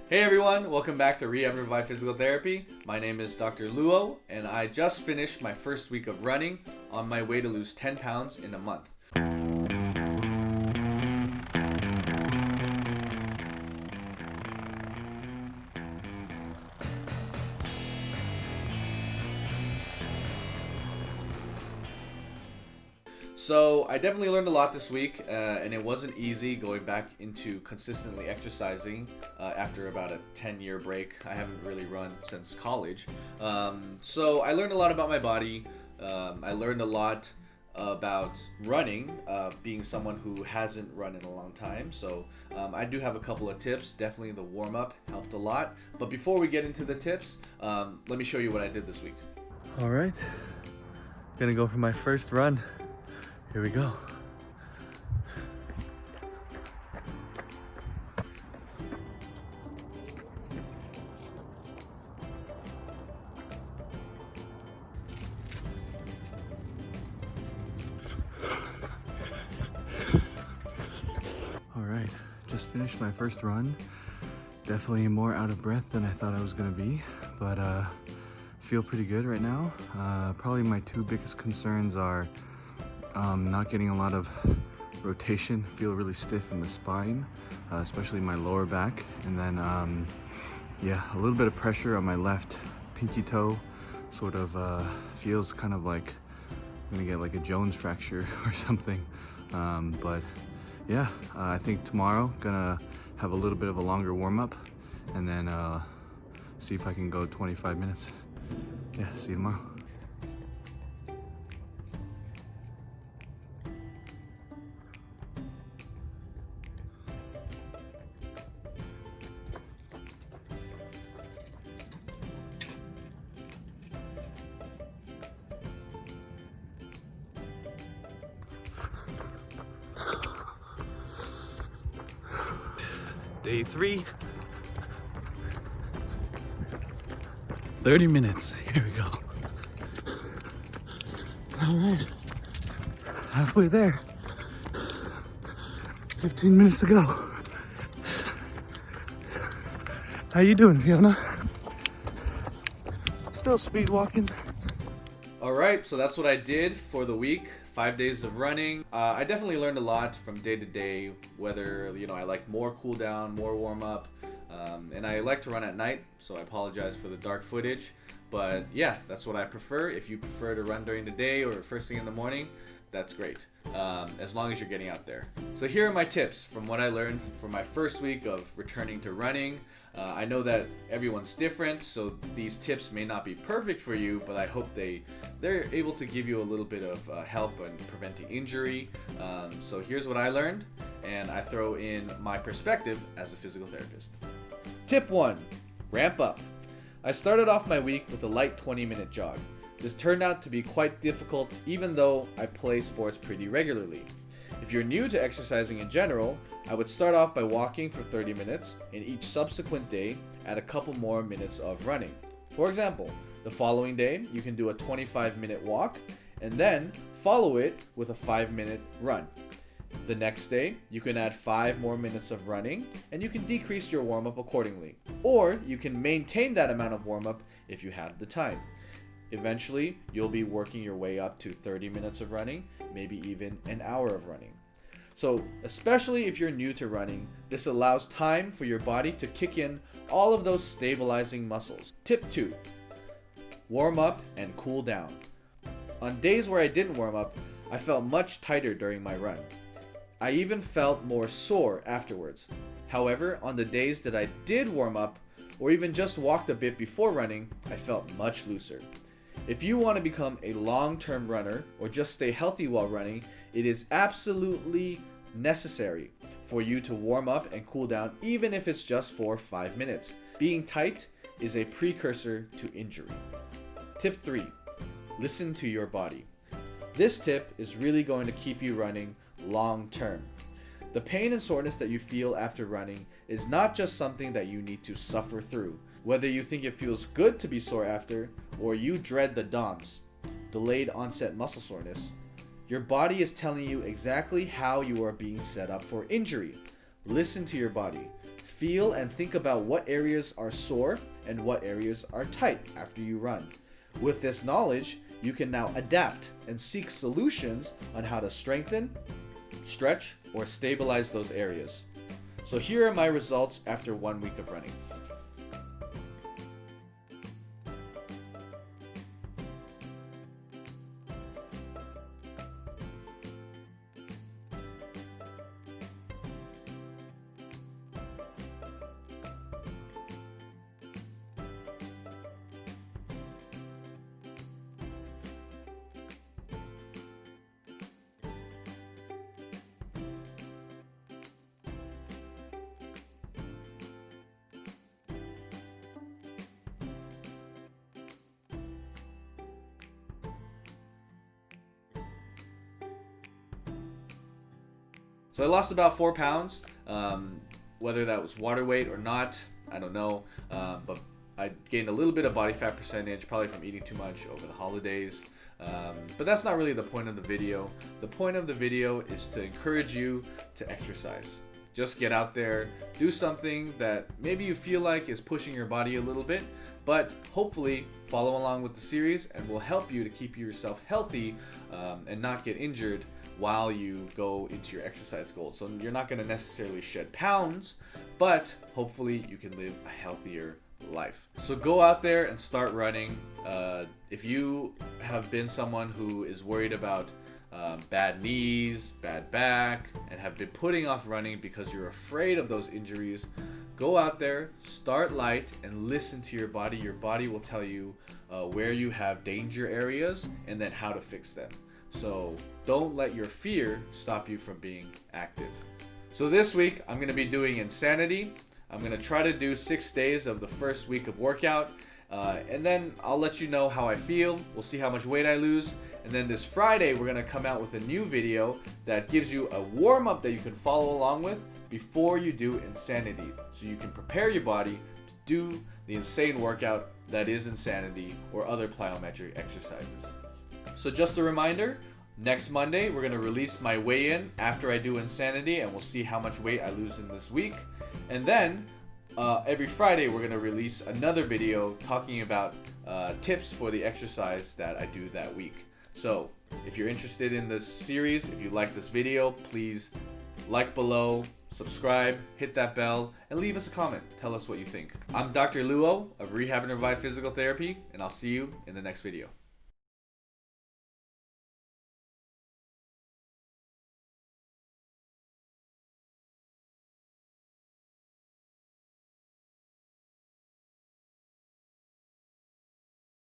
Hey everyone, welcome back to Rehab Revive Physical Therapy. My name is Dr. Luo, and I just finished my first week of running on my way to lose 10 pounds in a month. So I definitely learned a lot this week, and it wasn't easy going back into consistently exercising after about a 10-year break. I haven't really run since college. So I learned a lot about my body. I learned a lot about running, being someone who hasn't run in a long time. So I do have a couple of tips. Definitely the warm-up helped a lot. But before we get into the tips, let me show you what I did this week. All right, gonna go for my first run. Here we go. All right, just finished my first run. Definitely more out of breath than I thought I was gonna be, but feel pretty good right now. Probably my two biggest concerns are not getting a lot of rotation, feel really stiff in the spine, especially my lower back, and then yeah, a little bit of pressure on my left pinky toe. Sort of feels kind of like I'm gonna get like a Jones fracture or something, but yeah, I think tomorrow gonna have a little bit of a longer warm-up and then see if I can go 25 minutes. Yeah, see you tomorrow. Day 3, 30 minutes. Here we go. All right, halfway there. 15 minutes to go. How you doing, Fiona? Still speed walking. Alright, so that's what I did for the week. 5 days of running. I definitely learned a lot from day to day, whether, I like more cool down, more warm up. And I like to run at night, so I apologize for the dark footage. But yeah, that's what I prefer. If you prefer to run during the day or first thing in the morning, that's great, as long as you're getting out there. So here are my tips from what I learned for my first week of returning to running. I know that everyone's different, so these tips may not be perfect for you, but I hope they're able to give you a little bit of help in preventing injury. So here's what I learned, and I throw in my perspective as a physical therapist. Tip 1, ramp up. I started off my week with a light 20-minute jog. This turned out to be quite difficult even though I play sports pretty regularly. If you're new to exercising in general, I would start off by walking for 30 minutes and each subsequent day add a couple more minutes of running. For example, the following day you can do a 25-minute walk and then follow it with a 5-minute run. The next day, you can add 5 more minutes of running and you can decrease your warm-up accordingly. Or you can maintain that amount of warm-up if you have the time. Eventually, you'll be working your way up to 30 minutes of running, maybe even an hour of running. So, especially if you're new to running, this allows time for your body to kick in all of those stabilizing muscles. Tip 2, warm up and cool down. On days where I didn't warm up, I felt much tighter during my run. I even felt more sore afterwards. However, on the days that I did warm up, or even just walked a bit before running, I felt much looser. If you want to become a long-term runner or just stay healthy while running, it is absolutely necessary for you to warm up and cool down, even if it's just for 5 minutes. Being tight is a precursor to injury. Tip 3, listen to your body. This tip is really going to keep you running long-term. The pain and soreness that you feel after running is not just something that you need to suffer through. Whether you think it feels good to be sore after, or you dread the DOMS, delayed onset muscle soreness, your body is telling you exactly how you are being set up for injury. Listen to your body. feel and think about what areas are sore and what areas are tight after you run. With this knowledge, you can now adapt and seek solutions on how to strengthen, stretch, or stabilize those areas. So here are my results after 1 week of running. So I lost about 4 pounds. Whether that was water weight or not, I don't know. But I gained a little bit of body fat percentage, probably from eating too much over the holidays. But that's not really the point of the video. The point of the video is to encourage you to exercise. Just get out there, do something that maybe you feel like is pushing your body a little bit, but hopefully follow along with the series and will help you to keep yourself healthy and not get injured while you go into your exercise goals. So you're not going to necessarily shed pounds, but hopefully you can live a healthier life. So go out there and start running. If you have been someone who is worried about bad knees, bad back, and have been putting off running because you're afraid of those injuries, go out there, start light, and listen to your body. Your body will tell you where you have danger areas and then how to fix them. So don't let your fear stop you from being active. So this week, I'm going to be doing insanity. I'm going to try to do 6 days of the first week of workout. And then I'll let you know how I feel. We'll see how much weight I lose. And then this Friday, we're going to come out with a new video that gives you a warm-up that you can follow along with before you do insanity. So you can prepare your body to do the insane workout that is insanity or other plyometric exercises. So just a reminder, next Monday, we're going to release my weigh-in after I do insanity, and we'll see how much weight I lose in this week. And then every Friday, we're going to release another video talking about tips for the exercise that I do that week. So if you're interested in this series, if you like this video, please like below, subscribe, hit that bell, and leave us a comment. Tell us what you think. I'm Dr. Luo of Rehab and Revive Physical Therapy, and I'll see you in the next video.